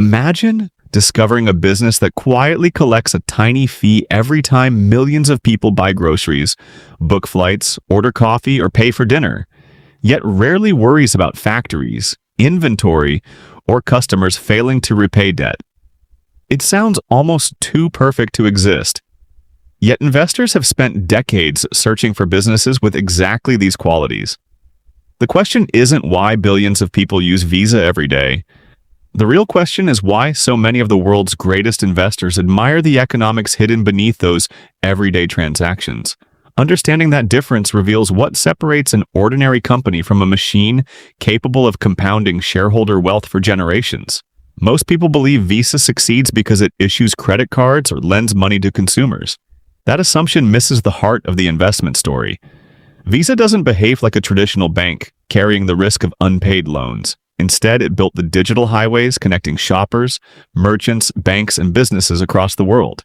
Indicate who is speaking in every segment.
Speaker 1: Imagine discovering a business that quietly collects a tiny fee every time millions of people buy groceries, book flights, order coffee, or pay for dinner, yet rarely worries about factories, inventory, or customers failing to repay debt. It sounds almost too perfect to exist. Yet investors have spent decades searching for businesses with exactly these qualities. The question isn't why billions of people use Visa every day. The real question is why so many of the world's greatest investors admire the economics hidden beneath those everyday transactions. Understanding that difference reveals what separates an ordinary company from a machine capable of compounding shareholder wealth for generations. Most people believe Visa succeeds because it issues credit cards or lends money to consumers. That assumption misses the heart of the investment story. Visa doesn't behave like a traditional bank, carrying the risk of unpaid loans. Instead, it built the digital highways connecting shoppers, merchants, banks, and businesses across the world.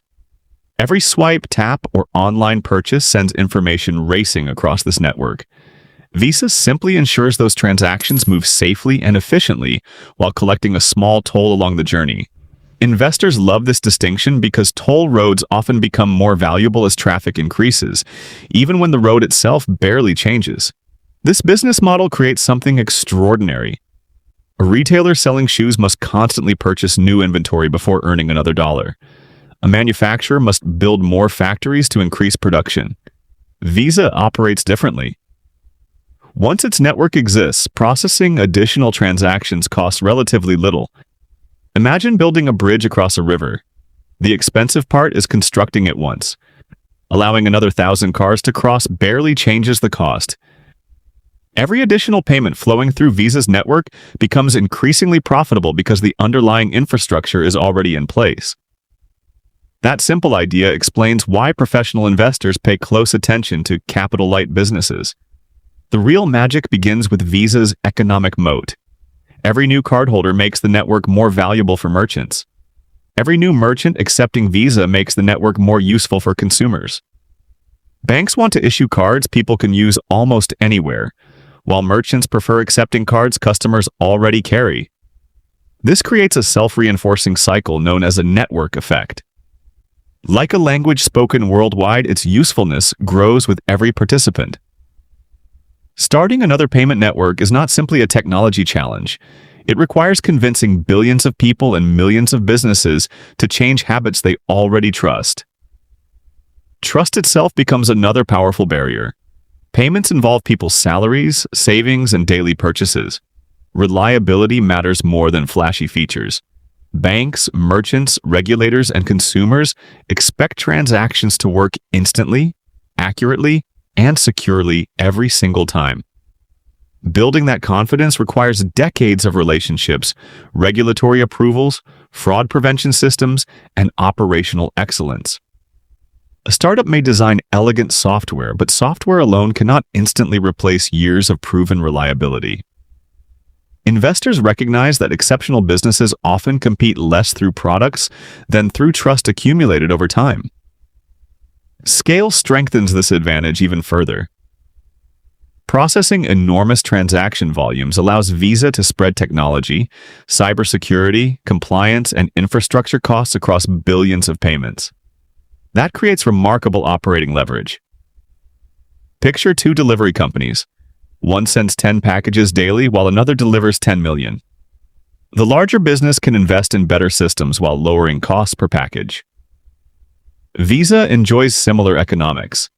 Speaker 1: Every swipe, tap, or online purchase sends information racing across this network. Visa simply ensures those transactions move safely and efficiently while collecting a small toll along the journey. Investors love this distinction because toll roads often become more valuable as traffic increases, even when the road itself barely changes. This business model creates something extraordinary. A retailer selling shoes must constantly purchase new inventory before earning another dollar. A manufacturer must build more factories to increase production. Visa operates differently. Once its network exists, processing additional transactions costs relatively little. Imagine building a bridge across a river. The expensive part is constructing it once. Allowing another 1,000 cars to cross barely changes the cost. Every additional payment flowing through Visa's network becomes increasingly profitable because the underlying infrastructure is already in place. That simple idea explains why professional investors pay close attention to capital-light businesses. The real magic begins with Visa's economic moat. Every new cardholder makes the network more valuable for merchants. Every new merchant accepting Visa makes the network more useful for consumers. Banks want to issue cards people can use almost anywhere, while merchants prefer accepting cards customers already carry. This creates a self-reinforcing cycle known as a network effect. Like a language spoken worldwide, its usefulness grows with every participant. Starting another payment network is not simply a technology challenge. It requires convincing billions of people and millions of businesses to change habits they already trust. Trust itself becomes another powerful barrier. Payments involve people's salaries, savings, and daily purchases. Reliability matters more than flashy features. Banks, merchants, regulators, and consumers expect transactions to work instantly, accurately, and securely every single time. Building that confidence requires decades of relationships, regulatory approvals, fraud prevention systems, and operational excellence. A startup may design elegant software, but software alone cannot instantly replace years of proven reliability. Investors recognize that exceptional businesses often compete less through products than through trust accumulated over time. Scale strengthens this advantage even further. Processing enormous transaction volumes allows Visa to spread technology, cybersecurity, compliance, and infrastructure costs across billions of payments. That creates remarkable operating leverage. Picture two delivery companies. One sends 10 packages daily while another delivers 10 million. The larger business can invest in better systems while lowering costs per package. Visa enjoys similar economics.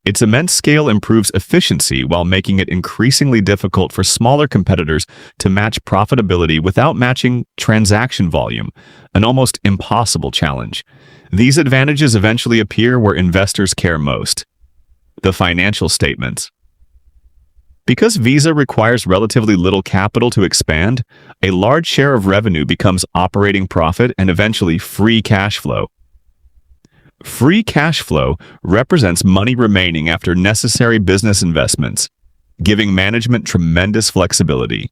Speaker 1: Its immense scale improves efficiency while making it increasingly difficult for smaller competitors to match profitability without matching transaction volume, an almost impossible challenge. These advantages eventually appear where investors care most: the financial statements. Because Visa requires relatively little capital to expand, a large share of revenue becomes operating profit and eventually free cash flow. Free cash flow represents money remaining after necessary business investments, giving management tremendous flexibility.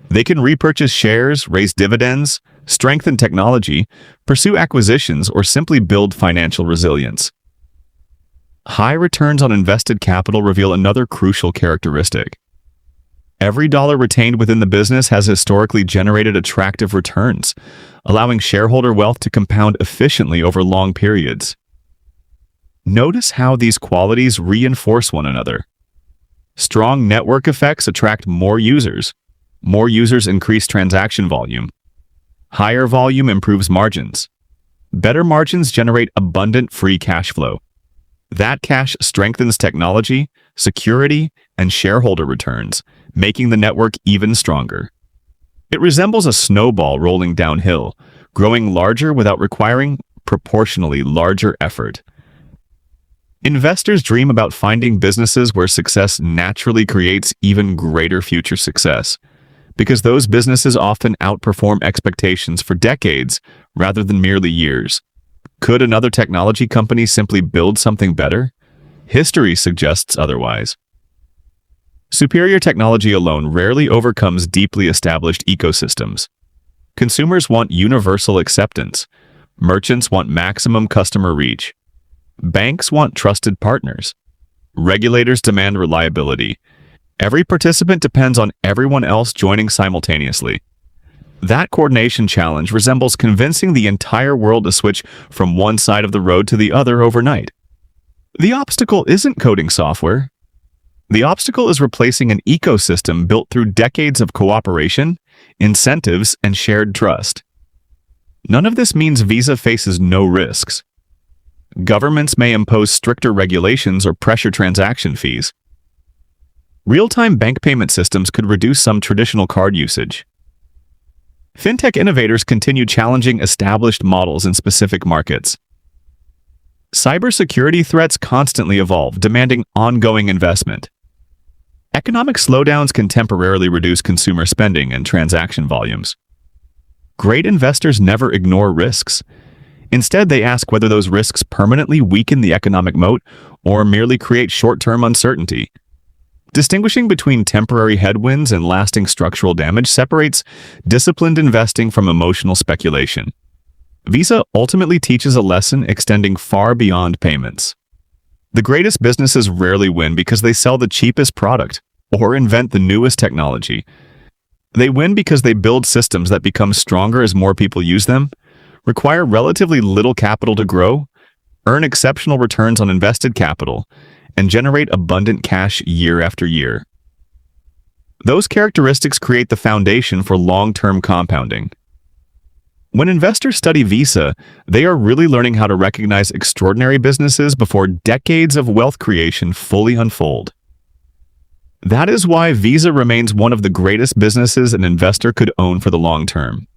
Speaker 1: They can repurchase shares, raise dividends, strengthen technology, pursue acquisitions, or simply build financial resilience. High returns on invested capital reveal another crucial characteristic. Every dollar retained within the business has historically generated attractive returns, allowing shareholder wealth to compound efficiently over long periods. Notice how these qualities reinforce one another. Strong network effects attract more users. More users increase transaction volume. Higher volume improves margins. Better margins generate abundant free cash flow. That cash strengthens technology, security, and shareholder returns, making the network even stronger. It resembles a snowball rolling downhill, growing larger without requiring proportionally larger effort. Investors dream about finding businesses where success naturally creates even greater future success, because those businesses often outperform expectations for decades rather than merely years. Could another technology company simply build something better? History suggests otherwise. Superior technology alone rarely overcomes deeply established ecosystems. Consumers want universal acceptance. Merchants want maximum customer reach. Banks want trusted partners. Regulators demand reliability. Every participant depends on everyone else joining simultaneously. That coordination challenge resembles convincing the entire world to switch from one side of the road to the other overnight. The obstacle isn't coding software. The obstacle is replacing an ecosystem built through decades of cooperation, incentives, and shared trust. None of this means Visa faces no risks. Governments may impose stricter regulations or pressure transaction fees. Real-time bank payment systems could reduce some traditional card usage. Fintech innovators continue challenging established models in specific markets. Cybersecurity threats constantly evolve, demanding ongoing investment. Economic slowdowns can temporarily reduce consumer spending and transaction volumes. Great investors never ignore risks. Instead, they ask whether those risks permanently weaken the economic moat or merely create short-term uncertainty. Distinguishing between temporary headwinds and lasting structural damage separates disciplined investing from emotional speculation. Visa ultimately teaches a lesson extending far beyond payments. The greatest businesses rarely win because they sell the cheapest product or invent the newest technology. They win because they build systems that become stronger as more people use them, require relatively little capital to grow, earn exceptional returns on invested capital, and generate abundant cash year after year. Those characteristics create the foundation for long-term compounding. When investors study Visa, they are really learning how to recognize extraordinary businesses before decades of wealth creation fully unfold. That is why Visa remains one of the greatest businesses an investor could own for the long term.